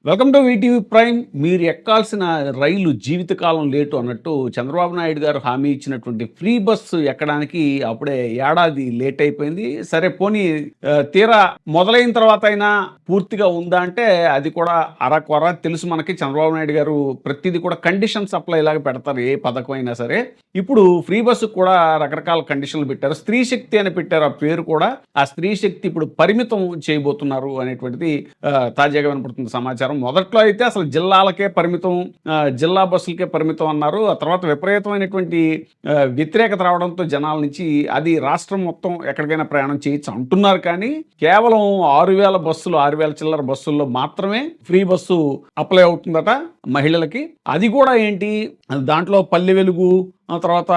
Welcome to VTV prime. మీరు ఎక్కాల్సిన రైలు జీవితకాలం late అన్నట్టు చంద్రబాబు నాయుడు గారు హామీ ఇచ్చినటువంటి ఫ్రీ బస్సు ఎక్కడానికి అప్పుడే ఏడాది లేట్ అయిపోయింది. సరే పోనీ తీరా మొదలైన తర్వాత అయినా పూర్తిగా ఉందా అంటే అది కూడా అరకొర తెలుసు మనకి. చంద్రబాబు నాయుడు గారు ప్రతిదీ కూడా కండిషన్స్ అప్లై లాగా పెడతారు ఏ పథకం అయినా సరే. ఇప్పుడు ఫ్రీ బస్సు కూడా రకరకాల కండిషన్లు పెట్టారు. స్త్రీ శక్తి అని పెట్టారు ఆ పేరు కూడా. ఆ స్త్రీ శక్తి ఇప్పుడు పరిమితం చేయబోతున్నారు అనేటువంటిది తాజాగా వినపడుతుంది సమాచారం. మొదట్లో అయితే అసలు జిల్లాలకే పరిమితం, జిల్లా బస్సులకే పరిమితం అన్నారు. ఆ తర్వాత విపరీతమైనటువంటి వ్యతిరేకత రావడంతో జనాల నుంచి అది రాష్ట్రం మొత్తం ఎక్కడికైనా ప్రయాణం చేయొచ్చు అంటున్నారు. కానీ కేవలం 6,000 బస్సులు, 6,000 చిల్లర బస్సుల్లో మాత్రమే ఫ్రీ బస్సు అప్లై అవుతుందట మహిళలకి. అది కూడా ఏంటి, దాంట్లో పల్లె వెలుగు, ఆ తర్వాత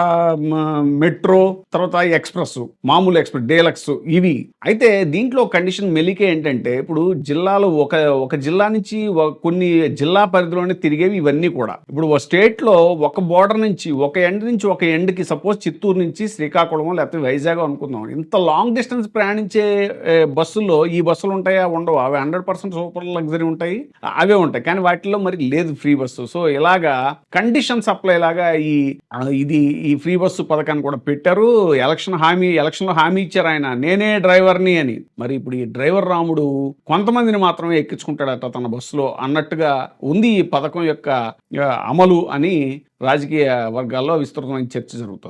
మెట్రో, తర్వాత ఎక్స్‌ప్రెస్, మామూలు ఎక్స్‌ప్రెస్, డీలక్స్ ఇవి. అయితే దీంట్లో కండిషన్ మెలిక ఏంటంటే, ఇప్పుడు జిల్లాలో ఒక జిల్లా నుంచి కొన్ని జిల్లా పరిధిలోనే తిరిగేవి ఇవన్నీ కూడా. ఇప్పుడు ఒక స్టేట్‌లో ఒక బోర్డర్ నుంచి ఒక ఎండ్ నుంచి ఒక ఎండ్‌కి, సపోజ్ చిత్తూరు నుంచి శ్రీకాకుళమో లేకపోతే వైజాగో అనుకుందాం. ఇంత లాంగ్ డిస్టెన్స్ ప్రయాణించే బస్సుల్లో ఈ బస్సులు ఉంటాయా? ఉండవు. అవి 100% సూపర్ లగ్జరీ ఉంటాయి. అవే ఉంటాయి. కానీ వాటిల్లో మరి లేదు ఫ్రీ బస్సు. సో ఇలాగా కండిషన్స్ అప్లై లాగా ఈ ఫ్రీ బస్సు పథకాన్ని కూడా పెట్టారు. ఎలక్షన్‌లో హామీ ఇచ్చారు ఆయన, నేనే డ్రైవర్‌ని అని. మరి ఇప్పుడు ఈ డ్రైవర్ రాముడు కొంతమందిని మాత్రమే ఎక్కించుకుంటాడట తన బస్సులో అన్నట్టుగా ఉంది ఈ పథకం యొక్క అమలు అని రాజకీయ వర్గాల్లో విస్తృతమైన చర్చ జరుగుతోంది.